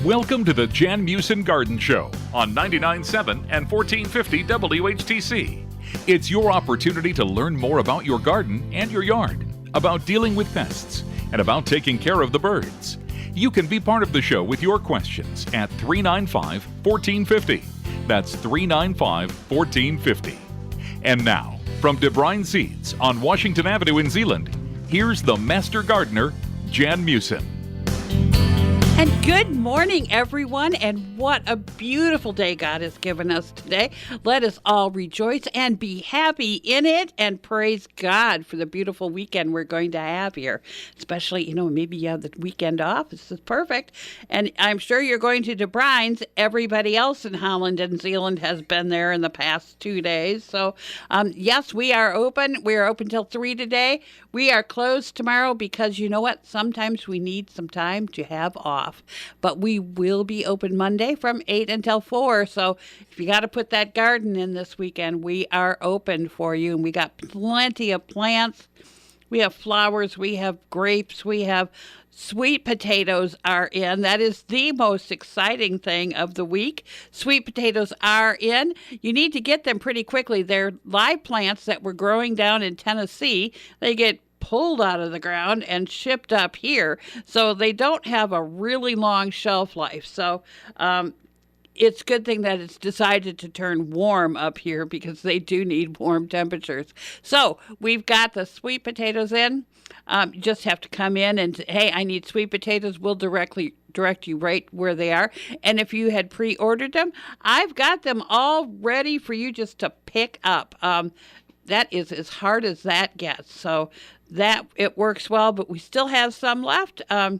Welcome to the Jan Meeuwsen Garden Show on 99.7 and 1450 WHTC. It's your opportunity to learn more about your garden and your yard, about dealing with pests, and about taking care of the birds. You can be part of the show with your questions at 395-1450. That's 395-1450. And now, from De Bruyne Seeds on Washington Avenue in Zeeland, here's the Master Gardener, Jan Meeuwsen. And good morning, everyone, and what a beautiful day God has given us today. Let us all rejoice and be happy in it and praise God for the beautiful weekend we're going to have here. Especially, maybe you have the weekend off. This is perfect. And I'm sure you're going to De Bruyne's. Everybody else in Holland and Zeeland has been there in the past 2 days. So, yes, we are open. We are open till 3 today. We are closed tomorrow because you know what? Sometimes we need some time to have off. But we will be open Monday from 8 until 4. So if you got to put that garden in this weekend, we are open for you. And we got plenty of plants. We have flowers. We have grapes. We have sweet potatoes are in. That is the most exciting thing of the week. Sweet potatoes are in. You need to get them pretty quickly. They're live plants that were growing down in Tennessee. They get pulled out of the ground and shipped up here. So they don't have a really long shelf life. So it's a good thing that it's decided to turn warm up here because they do need warm temperatures. So we've got the sweet potatoes in. You just have to come in and, hey, I need sweet potatoes. We'll direct you right where they are. And if you had pre-ordered them, I've got them all ready for you just to pick up. That is as hard as that gets. So that it works well, but we still have some left. I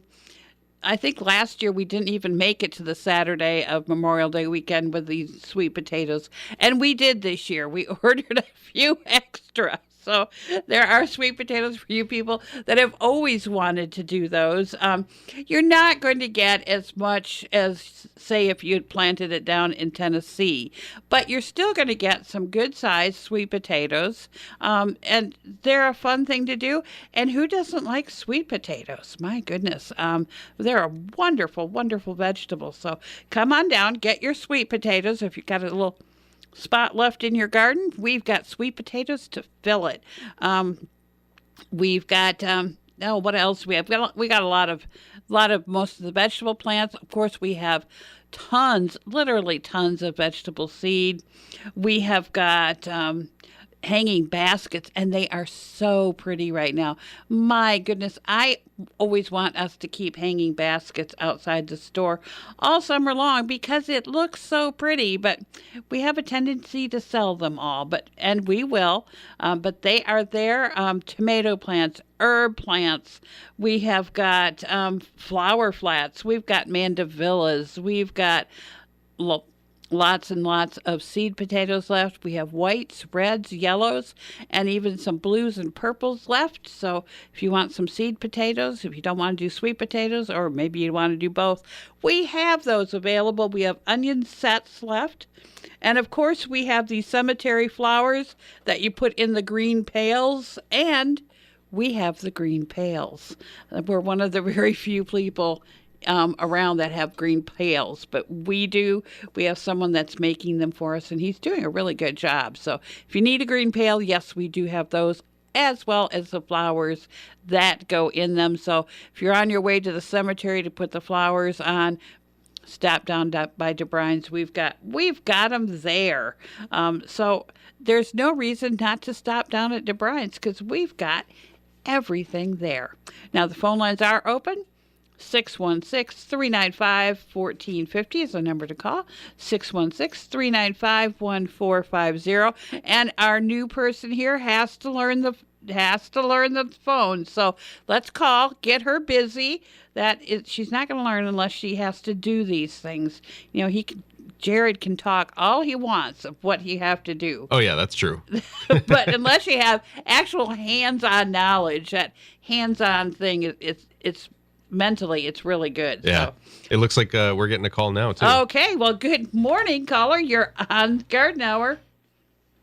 think last year we didn't even make it to the Saturday of Memorial Day weekend with these sweet potatoes. And we did this year. We ordered a few extra. So there are sweet potatoes for you people that have always wanted to do those. You're not going to get as much as, say, if you had planted it down in Tennessee, but you're still going to get some good-sized sweet potatoes, and they're a fun thing to do. And who doesn't like sweet potatoes? My goodness. They're a wonderful, wonderful vegetable. So come on down, get your sweet potatoes if you've got a little spot left in your garden. We've got sweet potatoes to fill it. We've got what else we have? We got a lot of most of the vegetable plants. Of course, we have literally tons of vegetable seed. We have got hanging baskets, and they are so pretty right now. My goodness, I always want us to keep hanging baskets outside the store all summer long because it looks so pretty, but we have a tendency to sell them all, and we will, but they are there. Tomato plants, herb plants, we have got flower flats, we've got mandavillas, we've got lots and lots of seed potatoes left. We have whites, reds, yellows, and even some blues and purples left. So if you want some seed potatoes, if you don't want to do sweet potatoes, or maybe you want to do both, we have those available. We have onion sets left. And of course, we have these cemetery flowers that you put in the green pails, and we have the green pails. We're one of the very few people around that have green pails, but we do. We have someone that's making them for us, and he's doing a really good job. So if you need a green pail, yes, we do have those, as well as the flowers that go in them. So if you're on your way to the cemetery to put the flowers on, stop down by De Bruyne's. We've got them there. So there's no reason not to stop down at De Bruyne's because we've got everything there. Now the phone lines are open. 616-395-1450 is the number to call. 616-395-1450. And our new person here has to learn the phone. So let's call, get her busy. She's not going to learn unless she has to do these things. Jared can talk all he wants of what he have to do. Oh yeah, that's true. But unless you have actual hands-on knowledge, that hands-on thing, it's mentally, it's really good. Yeah. So. It looks like we're getting a call now, too. Okay. Well, good morning, caller. You're on Garden Hour.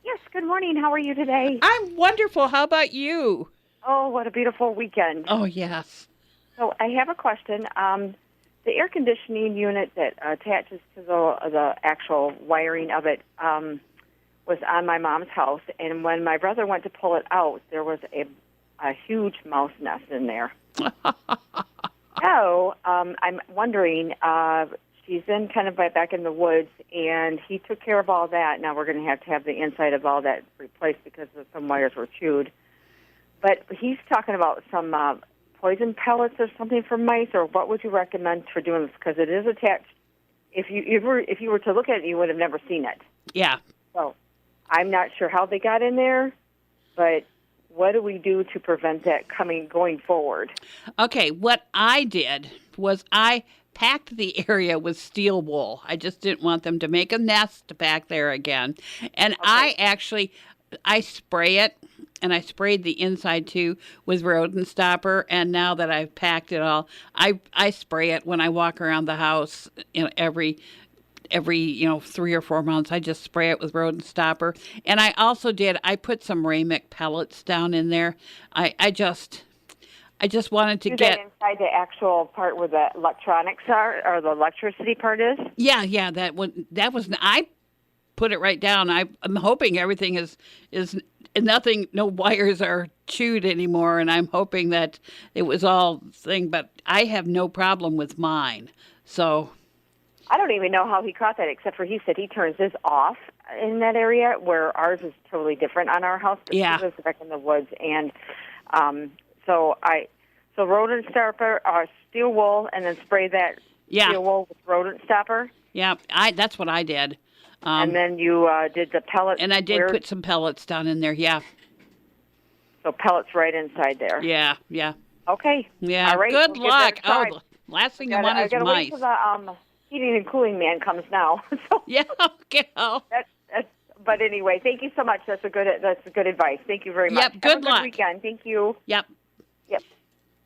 Yes, good morning. How are you today? I'm wonderful. How about you? Oh, what a beautiful weekend. Oh, yes. So I have a question. the air conditioning unit that attaches to the actual wiring of it was on my mom's house, and when my brother went to pull it out, there was a huge mouse nest in there. So I'm wondering, she's in kind of back in the woods, and he took care of all that. Now we're going to have the inside of all that replaced because some wires were chewed. But he's talking about some poison pellets or something for mice, or what would you recommend for doing this? Because it is attached. If you were to look at it, you would have never seen it. Yeah. So I'm not sure how they got in there, but what do we do to prevent that going forward? Okay, what I did was I packed the area with steel wool. I just didn't want them to make a nest back there again. And okay. I spray it, and I sprayed the inside too with rodent stopper. And now that I've packed it all, I spray it when I walk around the house. Every 3 or 4 months, I just spray it with rodent stopper. And I put some Ramic pellets down in there. I just wanted to get inside the actual part where the electronics are, or the electricity part is. Yeah, that was I put it right down. I'm hoping everything is nothing, no wires are chewed anymore, and I'm hoping that it was all thing. But I have no problem with mine, so. I don't even know how he caught that, except for he said he turns his off in that area, where ours is totally different on our house. But yeah. He lives back in the woods, and so rodent stopper, steel wool, and then spray that steel wool with rodent stopper. Yeah, that's what I did. And then you did the pellets. And I did put some pellets down in there. Yeah. So pellets right inside there. Yeah. Okay. Yeah. All right. Good luck. Oh, the last thing you want is mice. Wait till the heating and cooling man comes now. Yeah. Okay. But anyway, thank you so much. That's good advice. Thank you very much. Yep. Good luck. Good weekend. Thank you. Yep.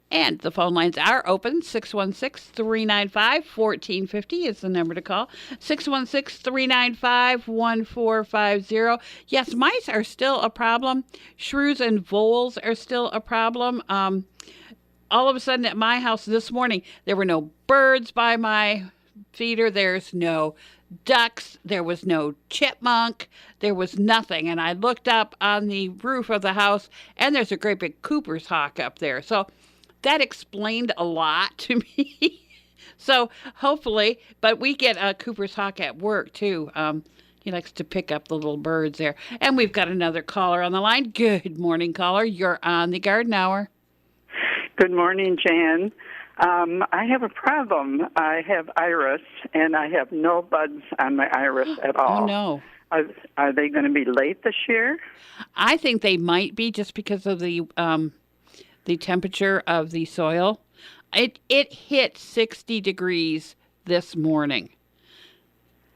And the phone lines are open. 616-395-1450 is the number to call. 616-395-1450. Yes, mice are still a problem. Shrews and voles are still a problem. All of a sudden at my house this morning, there were no birds by my feeder. There's no ducks. There was no chipmunk. There was nothing. And I looked up on the roof of the house, and there's a great big Cooper's hawk up there. So that explained a lot to me. So hopefully, but we get a Cooper's hawk at work too. He likes to pick up the little birds there. And we've got another caller on the line. Good morning, caller. You're on the Garden Hour. Good morning, Jan. I have a problem. I have iris, and I have no buds on my iris at all. Oh, no. Are they going to be late this year? I think they might be, just because of the temperature of the soil. It hit 60 degrees this morning.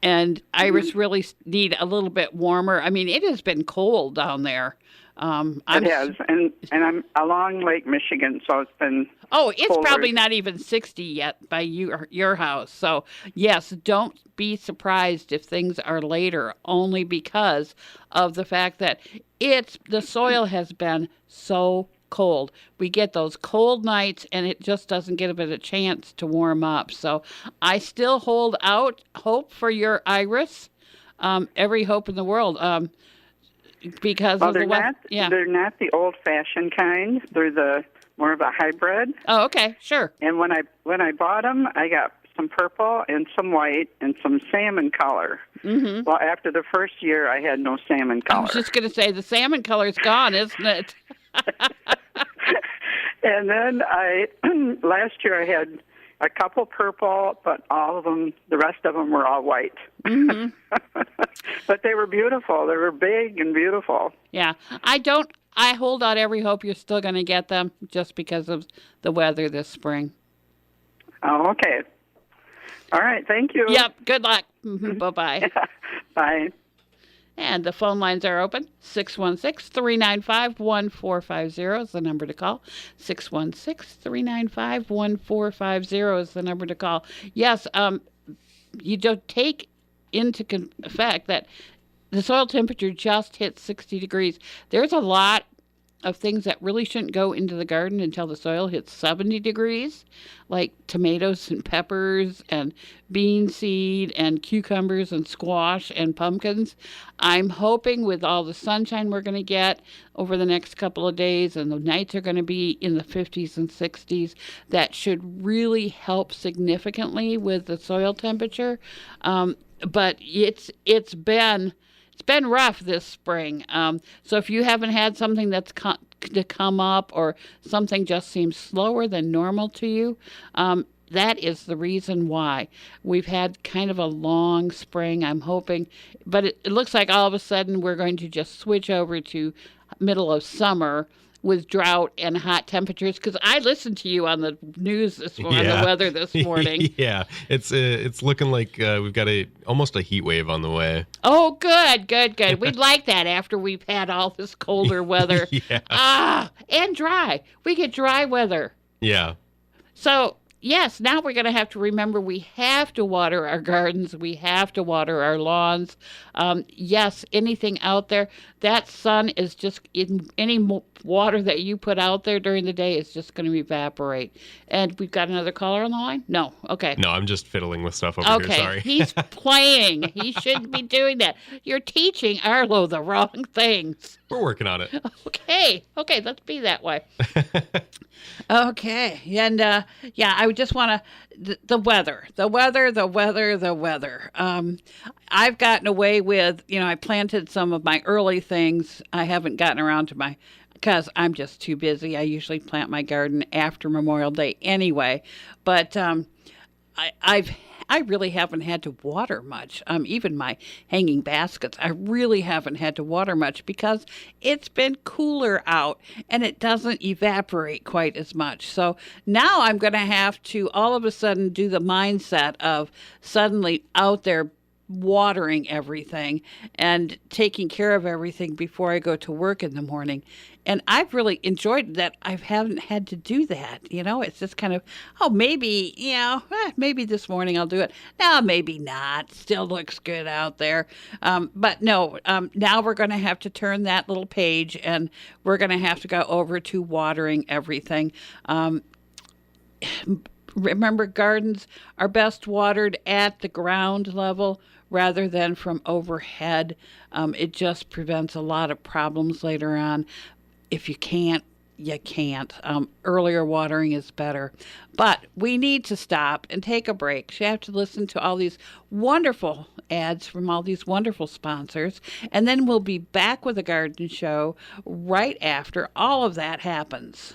And iris really need a little bit warmer. I mean, it has been cold down there. It has, and I'm along Lake Michigan, so it's been it's colder. Probably not even 60 yet by your house. So, yes, don't be surprised if things are later, only because of the fact that the soil has been so cold. We get those cold nights, and it just doesn't give it a chance to warm up. So I still hold out hope for your iris, every hope in the world. Because of the weather. Yeah. They're not the old-fashioned kind. They're the more of a hybrid. Oh, okay, sure. And when I bought them, I got some purple and some white and some salmon color. Mm-hmm. Well, after the first year, I had no salmon color. I was just going to say, the salmon color's gone, isn't it? And then last year I had a couple purple, but the rest of them were all white. Mm-hmm. But they were beautiful. They were big and beautiful. Yeah. I hold out every hope you're still going to get them, just because of the weather this spring. Oh, okay. All right. Thank you. Yep. Good luck. Mm-hmm. Bye-bye. Bye. And the phone lines are open. 616-395-1450 is the number to call. 616-395-1450 is the number to call. Yes, you don't take into effect that the soil temperature just hit 60 degrees. There's a lot of things that really shouldn't go into the garden until the soil hits 70 degrees, like tomatoes and peppers and bean seed and cucumbers and squash and pumpkins. I'm hoping with all the sunshine we're going to get over the next couple of days, and the nights are going to be in the 50s and 60s, that should really help significantly with the soil temperature. But it's been rough this spring. So if you haven't had something that's to come up, or something just seems slower than normal to you, that is the reason why. We've had kind of a long spring, I'm hoping, but it looks like all of a sudden we're going to just switch over to middle of summer with drought and hot temperatures, because I listened to you on the news on the weather this morning. Yeah, it's looking like we've got almost a heat wave on the way. Oh, good. We'd like that after we've had all this colder weather. Yeah. And dry. We get dry weather. Yeah. So, yes, now we're going to have to remember we have to water our gardens. We have to water our lawns. Yes, anything out there, that sun is just, any water that you put out there during the day is just going to evaporate. And we've got another caller on the line? No. Okay. No, I'm just fiddling with stuff over here. Sorry. He's playing. He shouldn't be doing that. You're teaching Arlo the wrong things. We're working on it. Okay, let's be that way. Okay, and I would just want to, the weather. I've gotten away with, I planted some of my early things. I haven't gotten around to because I'm just too busy. I usually plant my garden after Memorial Day anyway, but I really haven't had to water much. Even my hanging baskets, I really haven't had to water much because it's been cooler out and it doesn't evaporate quite as much. So now I'm going to have to all of a sudden do the mindset of suddenly out there watering everything and taking care of everything before I go to work in the morning. And I've really enjoyed that. I haven't had to do that. It's just kind of, maybe, maybe this morning I'll do it. No, maybe not. Still looks good out there. But no, now we're going to have to turn that little page and we're going to have to go over to watering everything. Remember, gardens are best watered at the ground level rather than from overhead. It just prevents a lot of problems later on. If you can't, you can't. Earlier watering is better. But we need to stop and take a break. You have to listen to all these wonderful ads from all these wonderful sponsors. And then we'll be back with a garden show right after all of that happens.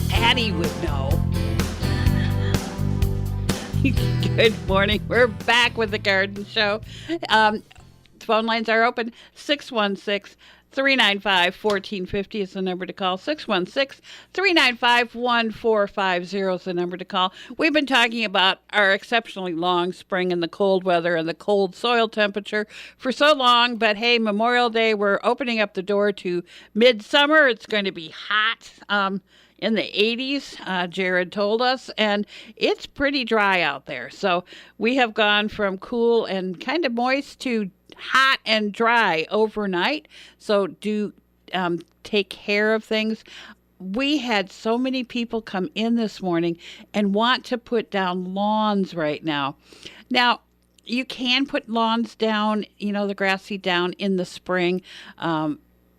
Patty would know. Good morning. We're back with the garden show. Phone lines are open. 616-395-1450 is the number to call. 616-395-1450 is the number to call. We've been talking about our exceptionally long spring and the cold weather and the cold soil temperature for so long. But hey, Memorial Day, we're opening up the door to midsummer. It's going to be hot. In the 80s, Jared told us, and it's pretty dry out there. So we have gone from cool and kind of moist to hot and dry overnight. So do take care of things. We had so many people come in this morning and want to put down lawns right now. Now, you can put lawns down, the grass seed down in the spring.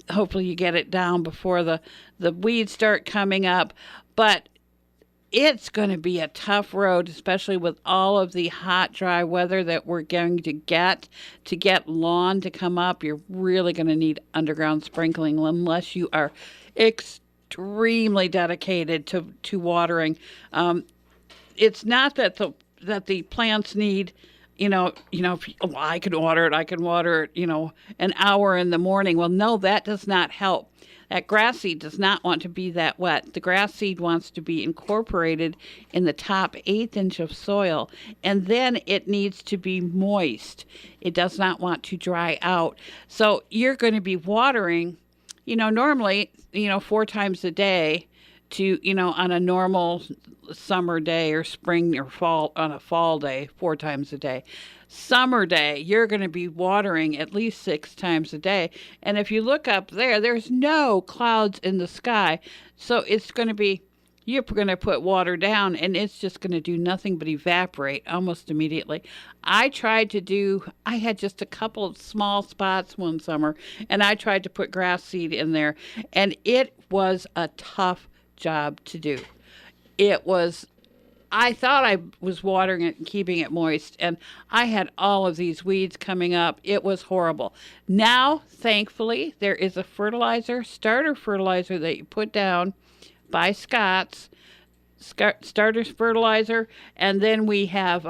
Hopefully you get it down before the weeds start coming up. But it's going to be a tough road, especially with all of the hot, dry weather that we're going to get lawn to come up. You're really going to need underground sprinkling unless you are extremely dedicated to watering. It's not that the plants need, I can water it, an hour in the morning. Well, no, that does not help. That grass seed does not want to be that wet. The grass seed wants to be incorporated in the top 1/8 inch of soil, and then it needs to be moist. It does not want to dry out. So you're going to be watering, normally, 4 times a day, to, on a normal summer day or spring or fall, on a fall day, 4 times a day. Summer day, you're going to be watering at least 6 times a day. And if you look up there, there's no clouds in the sky. So it's going to be, you're going to put water down and it's just going to do nothing but evaporate almost immediately. I had just a couple of small spots one summer, and I tried to put grass seed in there, and it was a tough job to do. I thought I was watering it and keeping it moist, and I had all of these weeds coming up. It was horrible. Now, thankfully, there is a starter fertilizer that you put down by Scott's, starter fertilizer, and then we have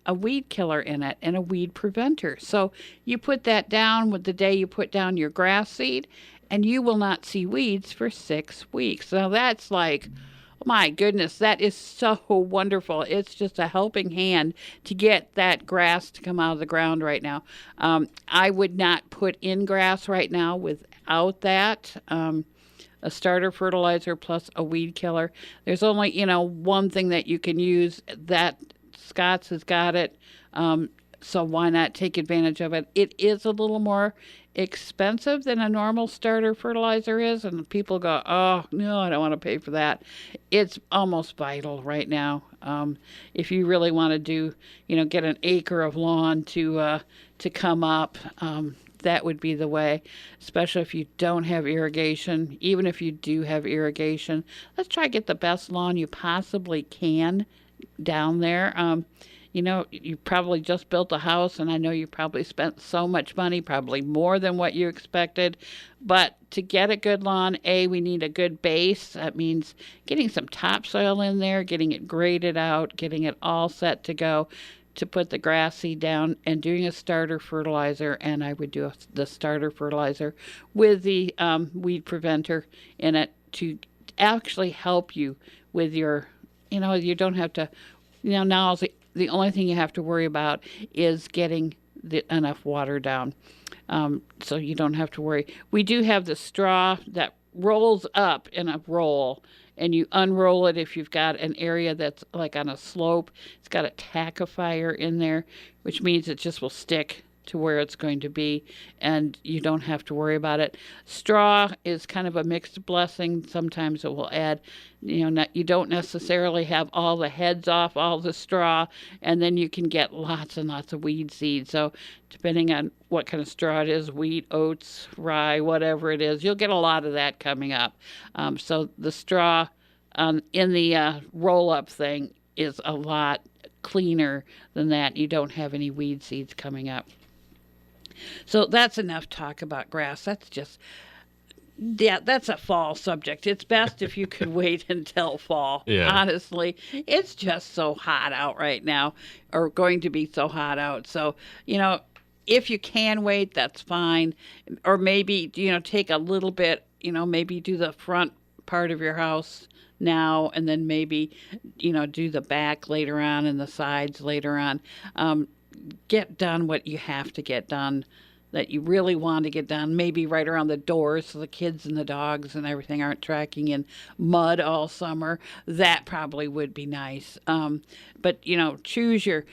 a weed killer in it and a weed preventer. So you put that down with the day you put down your grass seed, and you will not see weeds for 6 weeks. Now that's like, my goodness, that is so wonderful. It's just a helping hand to get that grass to come out of the ground right now. I would not put in grass right now without that. A starter fertilizer plus a weed killer. There's only, one thing that you can use. That Scott's has got it. So why not take advantage of it? It is a little more expensive than a normal starter fertilizer is, and people go, oh no, I don't want to pay for that. It's almost vital right now. If you really want to do, get an acre of lawn to come up, that would be the way, especially if you don't have irrigation. Even if you do have irrigation, let's try to get the best lawn you possibly can down there. You probably just built a house, and I know you probably spent so much money, probably more than what you expected. But to get a good lawn, we need a good base. That means getting some topsoil in there, getting it graded out, getting it all set to go, to put the grass seed down, and doing a starter fertilizer. And I would do the starter fertilizer with the weed preventer in it to actually help you with your, you don't have to, now the only thing you have to worry about is getting enough water down. So you don't have to worry. We do have the straw that rolls up in a roll, and you unroll it if you've got an area that's like on a slope. It's got a tackifier in there, which means it just will stick to where it's going to be, and you don't have to worry about it. Straw is kind of a mixed blessing. Sometimes it will add, you don't necessarily have all the heads off all the straw, and then you can get lots and lots of weed seed. So depending on what kind of straw it is, wheat, oats, rye, whatever it is, you'll get a lot of that coming up. So the straw in the roll-up thing is a lot cleaner than that. You don't have any weed seeds coming up. So that's enough talk about grass. That's a fall subject. It's best if you could wait until fall. Yeah. Honestly, it's just so hot out right now, or going to be so hot out. So, if you can wait, that's fine. Or maybe, take a little bit, maybe do the front part of your house now, and then maybe, do the back later on and the sides later on. Get done what you have to get done, that you really want to get done, maybe right around the doors so the kids and the dogs and everything aren't tracking in mud all summer. That probably would be nice. But choose your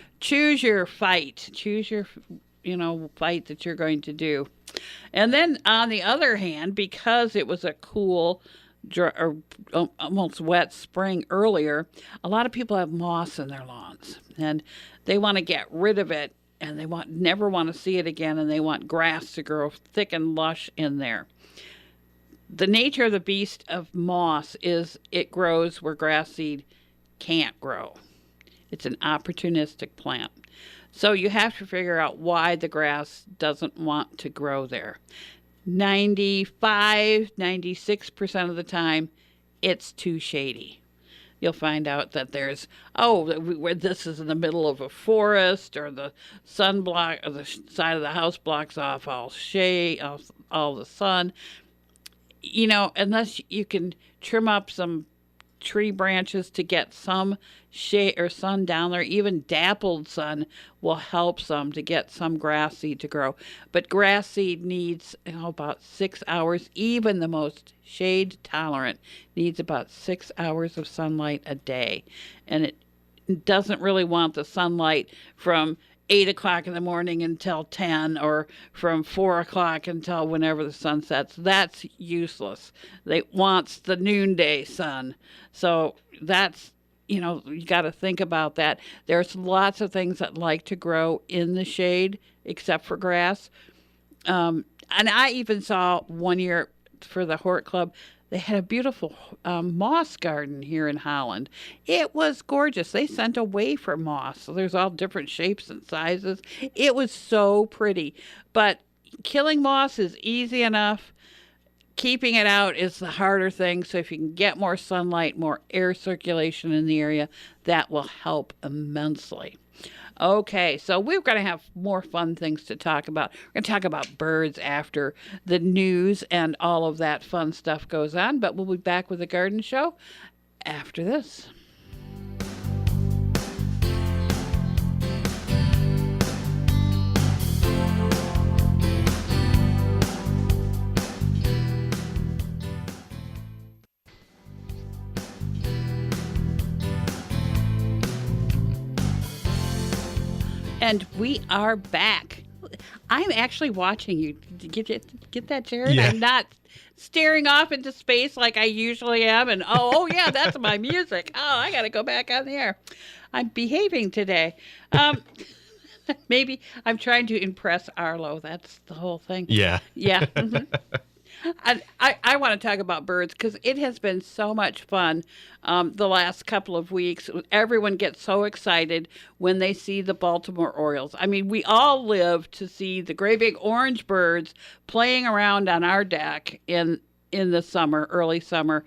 fight. Choose your fight that you're going to do. And then on the other hand, because it was a cool or almost wet spring earlier, a lot of people have moss in their lawns, and they want to get rid of it, and they never want to see it again, and they want grass to grow thick and lush in there. The nature of the beast of moss is it grows where grass seed can't grow. It's an opportunistic plant. So you have to figure out why the grass doesn't want to grow there. 96% of the time, it's too shady. You'll find out that there's, where this is in the middle of a forest, or the sun block, or the side of the house blocks off all shade, all the sun. Unless you can trim up some tree branches to get some shade or sun down there. Even dappled sun will help some to get some grass seed to grow. But grass seed needs about 6 hours. Even the most shade tolerant needs about 6 hours of sunlight a day. And it doesn't really want the sunlight from 8 o'clock in the morning until 10, or from 4 o'clock until whenever the sun sets. That's useless. They wants the noonday sun. So that's, you got to think about that. There's lots of things that like to grow in the shade, except for grass. And I even saw one year for the Hort Club, they had a beautiful moss garden here in Holland. It was gorgeous. They sent away for moss. So there's all different shapes and sizes. It was so pretty. But killing moss is easy enough. Keeping it out is the harder thing. So if you can get more sunlight, more air circulation in the area, that will help immensely. Okay, so we're going to have more fun things to talk about. We're going to talk about birds after the news and all of that fun stuff goes on, but we'll be back with the garden show after this. And we are back. I'm actually watching you. Did you get that, Jared? Yeah. I'm not staring off into space like I usually am. And, oh yeah, that's my music. Oh, I got to go back on the air. I'm behaving today. Maybe I'm trying to impress Arlo. That's the whole thing. Yeah. Yeah. Mm-hmm. I want to talk about birds because it has been so much fun the last couple of weeks. Everyone gets so excited when they see the Baltimore Orioles. I mean, we all live to see the great big orange birds playing around on our deck in the summer, early summer.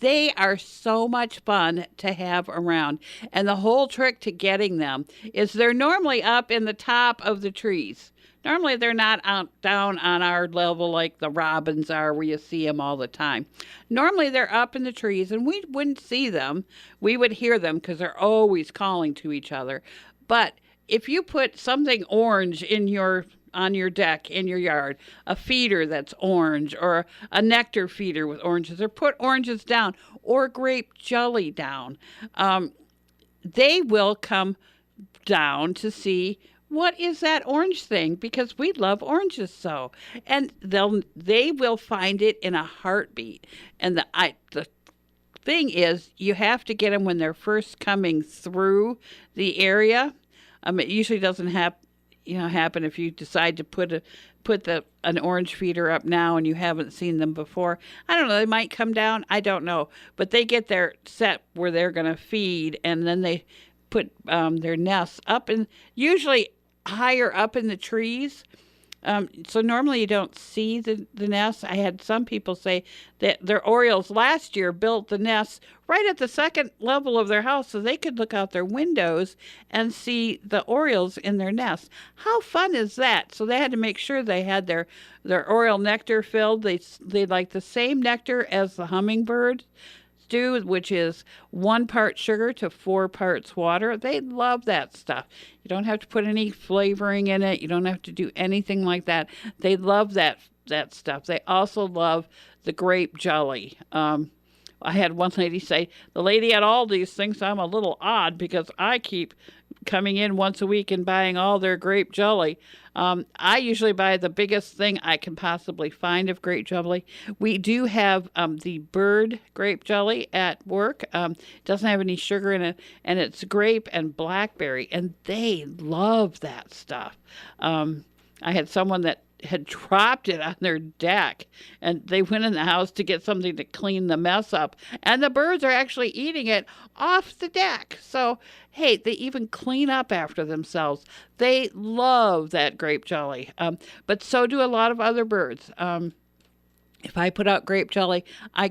They are so much fun to have around. And the whole trick to getting them is they're normally up in the top of the trees. Normally, they're not out down on our level like the robins are, where you see them all the time. Normally, they're up in the trees, and we wouldn't see them. We would hear them because they're always calling to each other. But if you put something orange on your deck in your yard, a feeder that's orange, or a nectar feeder with oranges, or put oranges down, or grape jelly down, they will come down to see what is that orange thing, because we love oranges so. And they will find it in a heartbeat. And the thing is, you have to get them when they're first coming through the area. It usually doesn't happen if you decide to put an orange feeder up now and you haven't seen them before. I don't know, they might come down, I don't know. But they get their set where they're going to feed, and then they put their nests up, and usually higher up in the trees. So normally you don't see the nests. I had some people say that their Orioles last year built the nests right at the second level of their house so they could look out their windows and see the Orioles in their nests. How fun is that? So they had to make sure they had their Oriole nectar filled. They like the same nectar as the hummingbird do, which is 1 part sugar to 4 parts water. They love that stuff. You don't have to put any flavoring in it. You don't have to do anything like that. They love that stuff. They also love the grape jelly. I had one lady say, the lady at Aldi's thinks I'm a little odd because I keep coming in once a week and buying all their grape jelly. I usually buy the biggest thing I can possibly find of grape jelly. We do have the bird grape jelly at work. It doesn't have any sugar in it, and it's grape and blackberry, and they love that stuff. I had someone that had dropped it on their deck, and they went in the house to get something to clean the mess up, and the birds are actually eating it off the deck. So hey, they even clean up after themselves. They love that grape jelly, but so do a lot of other birds. If I put out grape jelly,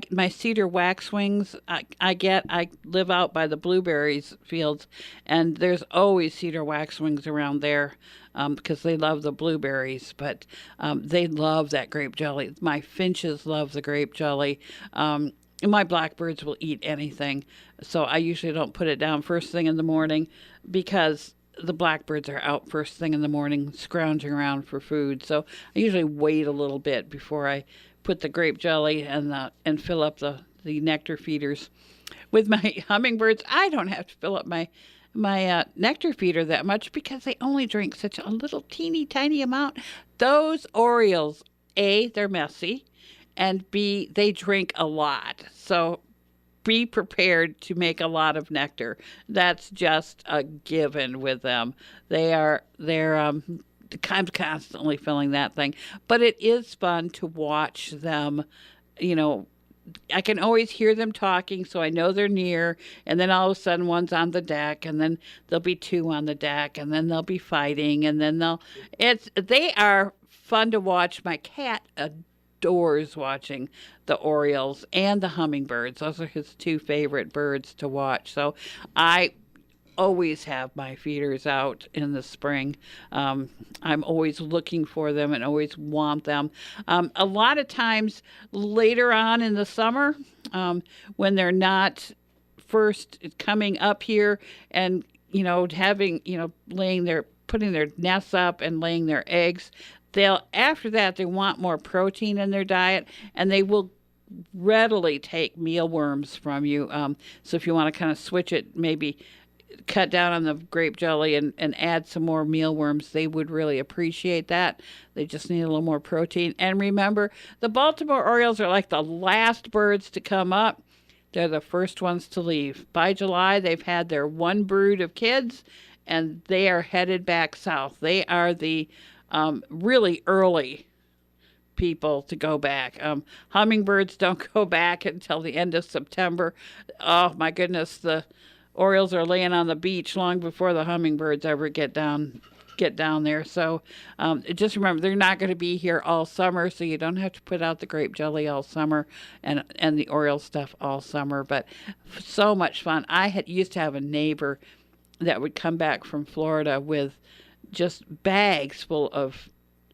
my cedar waxwings, I live out by the blueberries fields, and there's always cedar waxwings around there because they love the blueberries, but they love that grape jelly. My finches love the grape jelly. my blackbirds will eat anything, so I usually don't put it down first thing in the morning because the blackbirds are out first thing in the morning scrounging around for food. So I usually wait a little bit before I put the grape jelly and fill up the nectar feeders. With my hummingbirds, I don't have to fill up my nectar feeder that much because they only drink such a little teeny tiny amount. Those Orioles, A, they're messy, and B, they drink a lot. So be prepared to make a lot of nectar. That's just a given with them. I'm constantly filling that thing. But it is fun to watch them, I can always hear them talking, so I know they're near, and then all of a sudden one's on the deck, and then there'll be two on the deck, and then they'll be fighting, and then they are fun to watch. My cat adores watching the Orioles and the hummingbirds. Those are his two favorite birds to watch. So I always have my feeders out in the spring. I'm always looking for them and always want them. A lot of times later on in the summer, when they're not first coming up here and, putting their nests up and laying their eggs, after that, they want more protein in their diet, and they will readily take mealworms from you. So if you want to kind of switch it, maybe cut down on the grape jelly and add some more mealworms, they would really appreciate that. They just need a little more protein. And remember, the Baltimore Orioles are like the last birds to come up. They're the first ones to leave. By July, they've had their one brood of kids, and they are headed back south. They are the really early people to go back. Hummingbirds don't go back until the end of September. Oh, my goodness, the Orioles are laying on the beach long before the hummingbirds ever get down there. So just remember, they're not going to be here all summer, so you don't have to put out the grape jelly all summer and the Oriole stuff all summer. But so much fun. I used to have a neighbor that would come back from Florida with just bags full of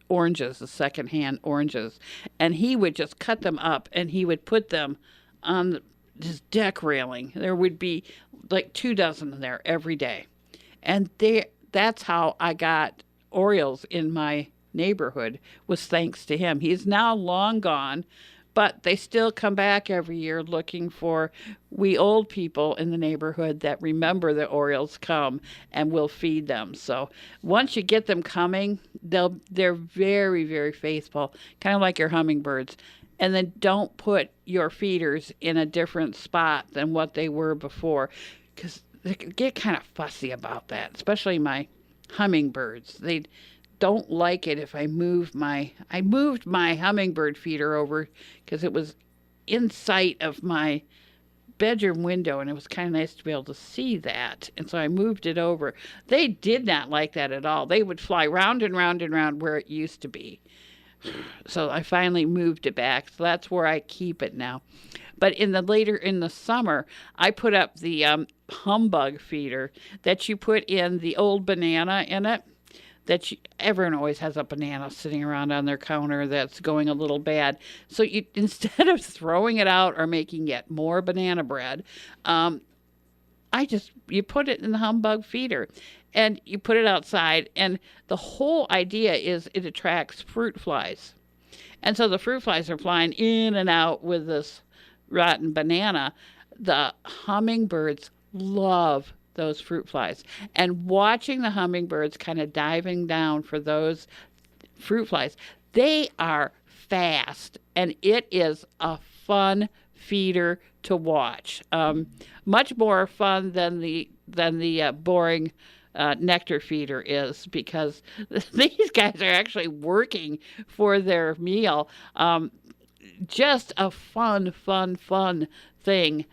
oranges, the secondhand oranges, and he would just cut them up and he would put them on this deck railing. There would be like 24 in there every day. And that's how I got Orioles in my neighborhood, was thanks to him. He's now long gone, but they still come back every year looking for we old people in the neighborhood that remember the Orioles come and will feed them. So once you get them coming, they're very, very faithful, kind of like your hummingbirds. And then don't put your feeders in a different spot than what they were before, because they get kind of fussy about that, especially my hummingbirds. They don't like it if I moved my hummingbird feeder over because it was in sight of my bedroom window, and it was kind of nice to be able to see that. And so I moved it over. They did not like that at all. They would fly round and round and round where it used to be. So I finally moved it back. So that's where I keep it now. But later in the summer, I put up the humbug feeder that you put in the old banana in it. Everyone always has a banana sitting around on their counter that's going a little bad. So instead of throwing it out or making yet more banana bread, you put it in the humbug feeder. And you put it outside, and the whole idea is it attracts fruit flies. And so the fruit flies are flying in and out with this rotten banana. The hummingbirds love those fruit flies. And watching the hummingbirds kind of diving down for those fruit flies, they are fast, and it is a fun feeder to watch. Much more fun than the boring nectar feeder is, because these guys are actually working for their meal. Just a fun thing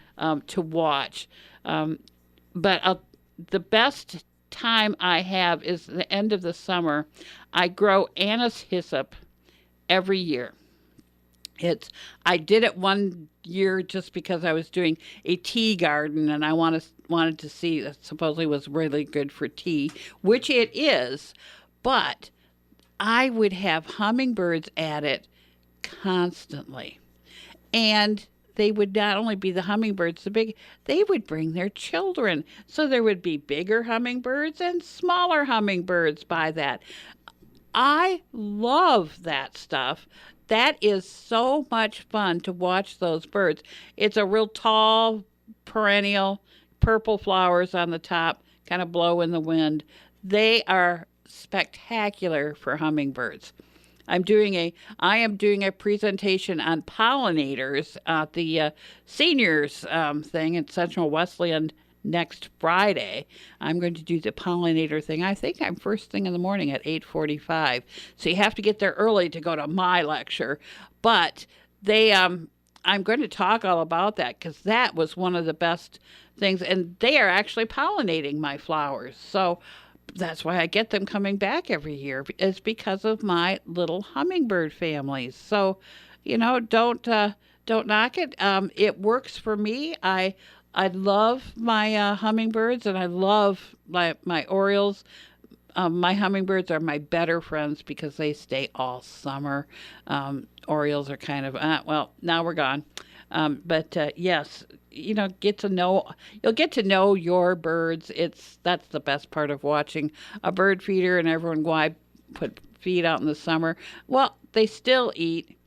to watch. But the best time I have is the end of the summer. I grow anise hyssop every year. I did it one year just because I was doing a tea garden, and I wanted to see that supposedly was really good for tea, which it is, but I would have hummingbirds at it constantly. And they would not only be the hummingbirds, they would bring their children. So there would be bigger hummingbirds and smaller hummingbirds by that. I love that stuff. That is so much fun to watch those birds. It's a real tall, perennial, purple flowers on the top, kind of blow in the wind. They are spectacular for hummingbirds. I am doing a presentation on pollinators at the seniors thing at Central Wesleyan next Friday. I'm going to do the pollinator thing. I think I'm first thing in the morning at 8:45. So you have to get there early to go to my lecture. But I'm going to talk all about that because that was one of the best things. And they are actually pollinating my flowers. So that's why I get them coming back every year. It's because of my little hummingbird families. So, don't knock it. It works for me. I love my hummingbirds, and I love my Orioles. My hummingbirds are my better friends because they stay all summer. Orioles are kind of, now we're gone. But yes, you'll get to know your birds. That's the best part of watching a bird feeder, and everyone why put feed out in the summer. Well, they still eat,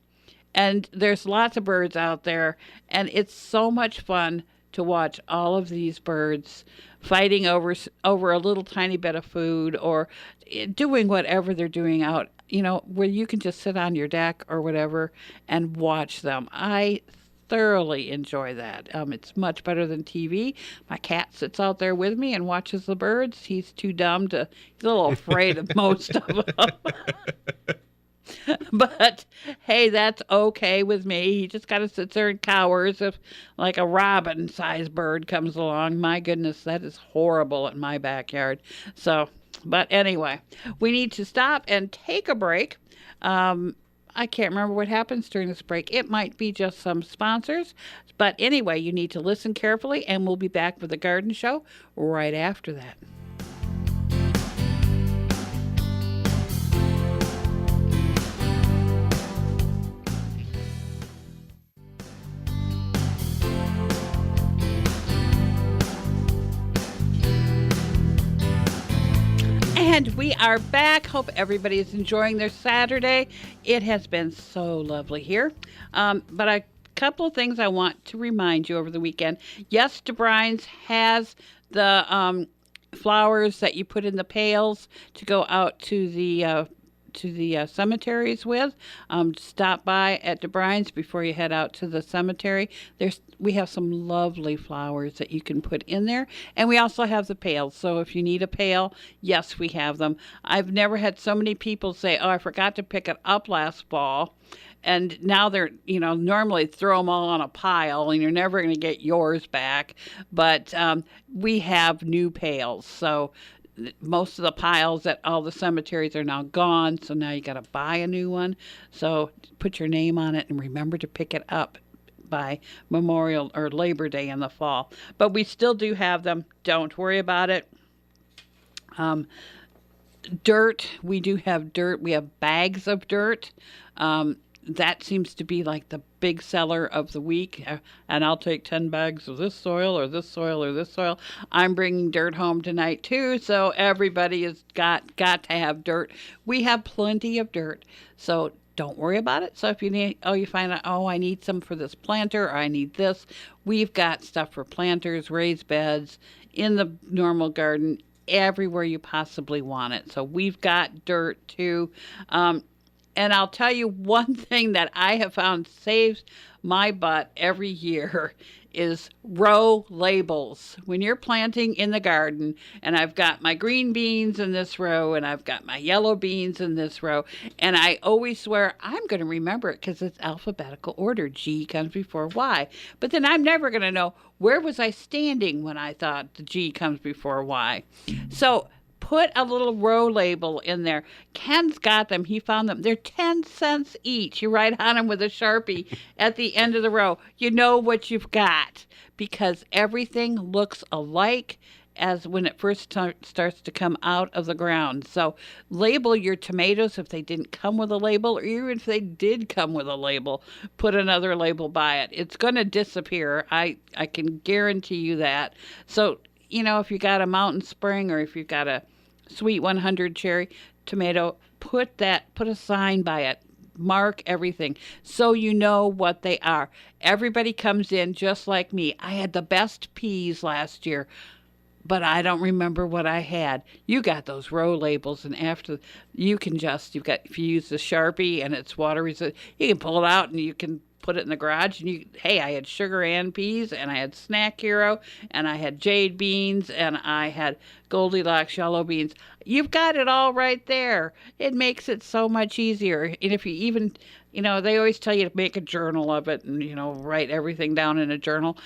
and there's lots of birds out there, and it's so much fun to watch all of these birds fighting over a little tiny bit of food or doing whatever they're doing out, where you can just sit on your deck or whatever and watch them. I thoroughly enjoy that. It's much better than TV. My cat sits out there with me and watches the birds. He's too dumb he's a little afraid of most of them. But hey, that's okay with me. He just kind of sits there and cowers if like a robin-sized bird comes along. My goodness, that is horrible in my backyard. So, but anyway, we need to stop and take a break. I can't remember what happens during this break. It might be just some sponsors. But anyway, you need to listen carefully, and we'll be back with the garden show right after that. And we are back. Hope everybody is enjoying their Saturday. It has been so lovely here. But a couple of things I want to remind you over the weekend. Yes, DeBrine's has the flowers that you put in the pails to go out to the cemeteries with. Stop by at DeBrine's before you head out to the cemetery. We have some lovely flowers that you can put in there, and we also have the pails. So if you need a pail, yes, we have them. I've never had so many people say, "Oh, I forgot to pick it up last fall." And now they're, normally throw them all on a pile and you're never going to get yours back. But we have new pails. So most of the piles at all the cemeteries are now gone. So now you got to buy a new one. So put your name on it and remember to pick it up by Memorial or Labor Day in the fall. But we still do have them. Don't worry about it. Dirt. We do have dirt. We have bags of dirt. That seems to be like the big seller of the week. And I'll take 10 bags of this soil or this soil or this soil. I'm bringing dirt home tonight too. So everybody has got to have dirt. We have plenty of dirt. So don't worry about it. So if you find out, I need some for this planter or I need this. We've got stuff for planters, raised beds, in the normal garden, everywhere you possibly want it. So we've got dirt too. And I'll tell you one thing that I have found saves my butt every year is row labels. When you're planting in the garden, and I've got my green beans in this row, and I've got my yellow beans in this row, and I always swear I'm going to remember it because it's alphabetical order. G comes before Y. But then I'm never going to know where was I standing when I thought the G comes before Y. So put a little row label in there. Ken's got them. He found them. They're 10 cents each. You write on them with a Sharpie at the end of the row. You know what you've got because everything looks alike. as when it first starts to come out of the ground. So label your tomatoes if they didn't come with a label, or even if they did come with a label, put another label by it. It's going to disappear. I can guarantee you that. So, if you got a Mountain Spring or if you've got a Sweet 100 cherry tomato, put a sign by it. Mark everything so you know what they are. Everybody comes in just like me. I had the best peas last year, but I don't remember what I had. You got those row labels, and after if you use the Sharpie and it's water resistant, you can pull it out and you can put it in the garage, and I had Sugar and peas, and I had Snack Hero, and I had Jade beans, and I had Goldilocks yellow beans. You've got it all right there. It makes it so much easier. And if you even, they always tell you to make a journal of it and, write everything down in a journal.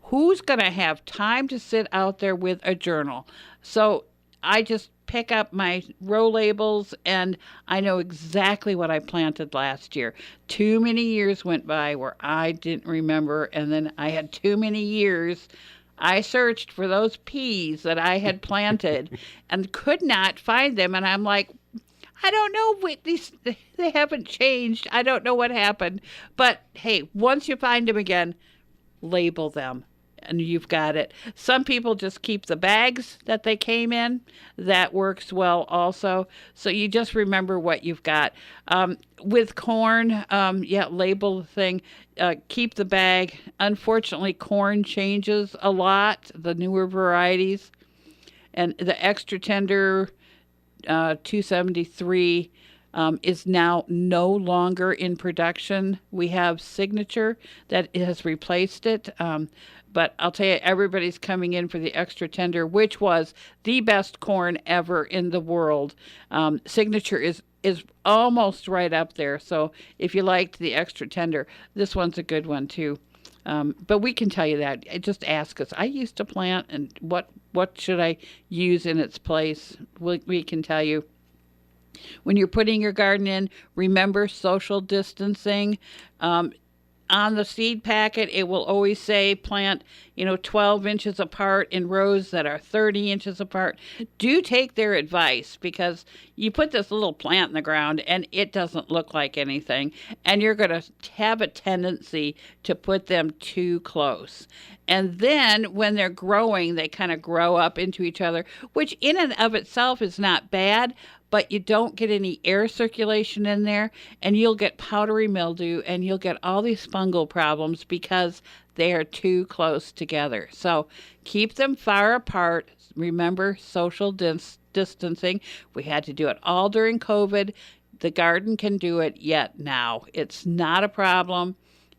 Who's going to have time to sit out there with a journal? So I just pick up my row labels, and I know exactly what I planted last year. Too many years went by where I didn't remember, and then I had too many years. I searched for those peas that I had planted and could not find them, and I'm like, I don't know, they haven't changed. I don't know what happened. But hey, once you find them again, label them. And you've got it. Some people just keep the bags that they came in. That works well also. So you just remember what you've got. With corn, label the thing. Keep the bag. Unfortunately, corn changes a lot, the newer varieties. And the extra tender 273 is now no longer in production. We have Signature that has replaced it. But I'll tell you, everybody's coming in for the extra tender, which was the best corn ever in the world. Signature is almost right up there. So if you liked the extra tender, this one's a good one too. But we can tell you that. Just ask us. I used to plant, and what should I use in its place? We can tell you. When you're putting your garden in, remember social distancing. On the seed packet, it will always say plant, 12 inches apart in rows that are 30 inches apart. Do take their advice, because you put this little plant in the ground and it doesn't look like anything, and you're going to have a tendency to put them too close. And then when they're growing, they kind of grow up into each other, which in and of itself is not bad, but you don't get any air circulation in there, and you'll get powdery mildew, and you'll get all these fungal problems because they are too close together. So keep them far apart. Remember social distancing. We had to do it all during COVID. The garden can do it yet now. It's not a problem.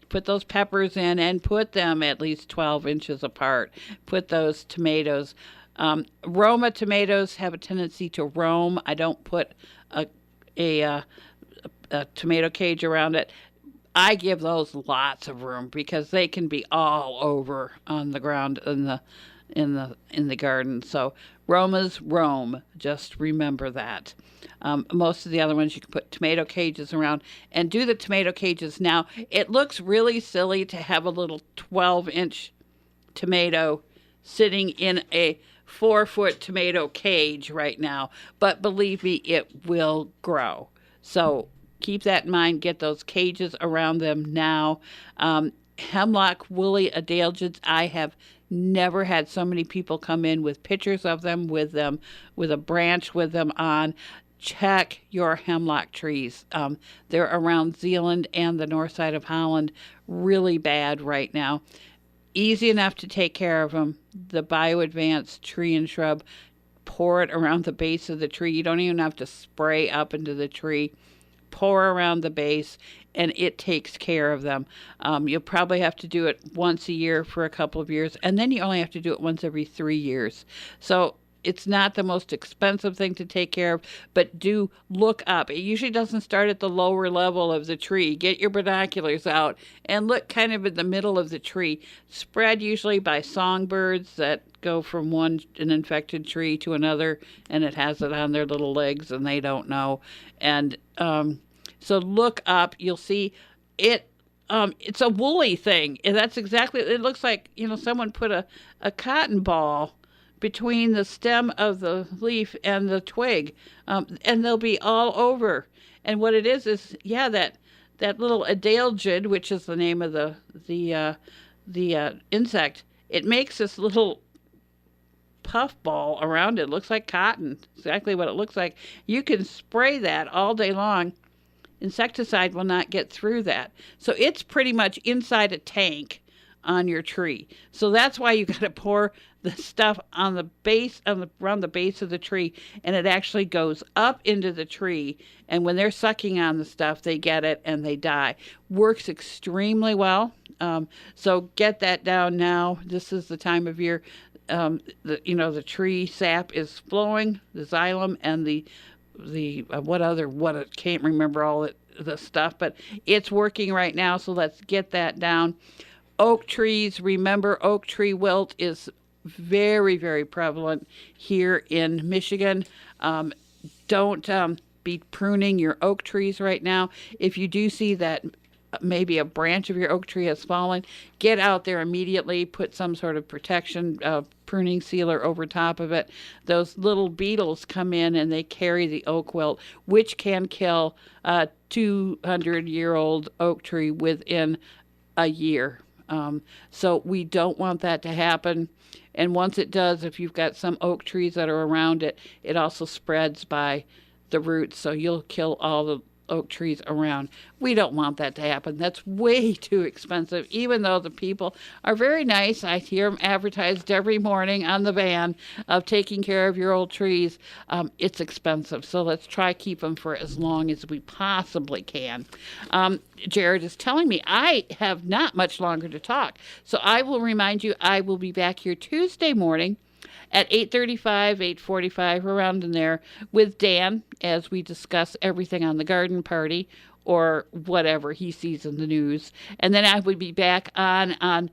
Put those peppers in and put them at least 12 inches apart. Put those tomatoes. Roma tomatoes have a tendency to roam. I don't put a tomato cage around it. I give those lots of room because they can be all over on the ground in the garden. So Romas roam. Just remember that. Most of the other ones you can put tomato cages around, and do the tomato cages now. It looks really silly to have a little 12-inch tomato sitting in a 4-foot tomato cage right now, but believe me, it will grow. So keep that in mind. Get those cages around them now. Hemlock Wooly Adeljids, I have never had so many people come in with pictures of them, with a branch with them on. Check your hemlock trees. They're around Zeeland and the north side of Holland, really bad right now. Easy enough to take care of them. The BioAdvance tree and shrub, pour it around the base of the tree. You don't even have to spray up into the tree. Pour around the base, and it takes care of them. You'll probably have to do it once a year for a couple of years, and then you only have to do it once every 3 years. So it's not the most expensive thing to take care of, but do look up. It usually doesn't start at the lower level of the tree. Get your binoculars out and look kind of in the middle of the tree. Spread usually by songbirds that go from an infected tree to another, and it has it on their little legs and they don't know. And so look up. You'll see it. It's a woolly thing. And that's exactly, it looks like, someone put a cotton ball between the stem of the leaf and the twig, and they'll be all over. And what it is that little Adeljid, which is the name of the insect, it makes this little puff ball around it. It looks like cotton, exactly what it looks like. You can spray that all day long. Insecticide will not get through that. So it's pretty much inside a tank on your tree. So that's why you got to pour the stuff on the base, around the base of the tree, and it actually goes up into the tree. And when they're sucking on the stuff, they get it and they die. Works extremely well. So get that down now. This is the time of year. The tree sap is flowing, the xylem and the I can't remember all the stuff, but it's working right now. So let's get that down. Oak trees, remember, oak tree wilt is very, very prevalent here in Michigan. Don't be pruning your oak trees right now. If you do see that maybe a branch of your oak tree has fallen, get out there immediately, put some sort of protection pruning sealer over top of it. Those little beetles come in and they carry the oak wilt, which can kill a 200-year-old oak tree within a year. So we don't want that to happen. And once it does, if you've got some oak trees that are around it, it also spreads by the roots. So you'll kill all the oak trees around. We don't want that to happen. That's way too expensive, even though the people are very nice. I hear them advertised every morning on the van of taking care of your old trees. It's expensive, so let's try keep them for as long as we possibly can. Jared is telling me I have not much longer to talk, so I will remind you I will be back here Tuesday morning at 8:35, 8:45, around in there with Dan as we discuss everything on the garden party or whatever he sees in the news. And then I would be back on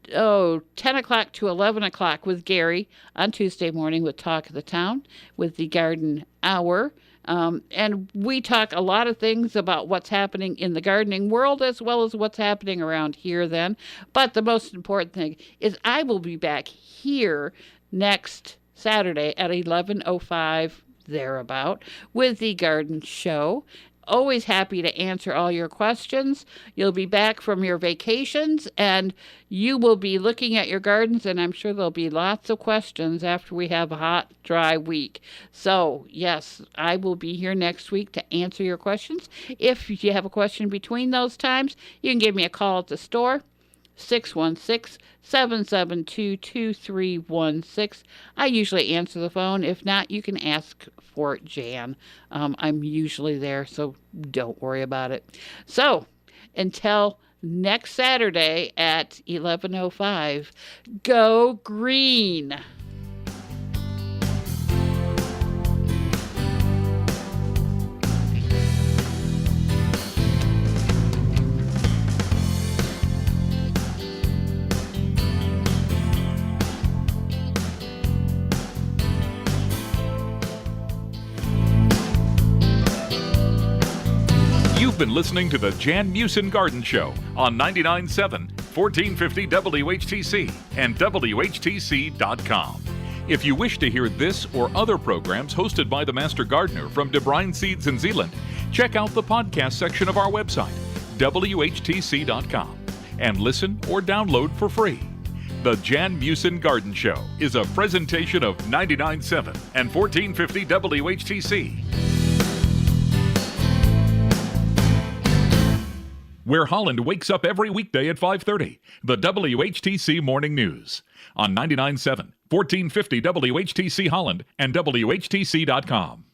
10 o'clock to 11 o'clock with Gary on Tuesday morning with Talk of the Town with the Garden Hour. And we talk a lot of things about what's happening in the gardening world as well as what's happening around here then. But the most important thing is I will be back here next Saturday at 11:05 thereabout with the Garden Show. Always happy to answer all your questions. You'll be back from your vacations and you will be looking at your gardens, and I'm sure there'll be lots of questions after we have a hot, dry week. So, yes, I will be here next week to answer your questions. If you have a question between those times, you can give me a call at the store. 616-772-2316. I usually answer the phone. If not, you can ask for Jan. I'm usually there, so don't worry about it. So, until next Saturday at 11:05, go green. You've been listening to the Jan Meeuwsen Garden Show on 99.7, 1450 WHTC and WHTC.com. If you wish to hear this or other programs hosted by the Master Gardener from De Bruyn Seeds in Zeeland, check out the podcast section of our website, WHTC.com, and listen or download for free. The Jan Meeuwsen Garden Show is a presentation of 99.7 and 1450 WHTC. Where Holland wakes up every weekday at 5:30. The WHTC Morning News on 99.7, 1450 WHTC Holland and WHTC.com.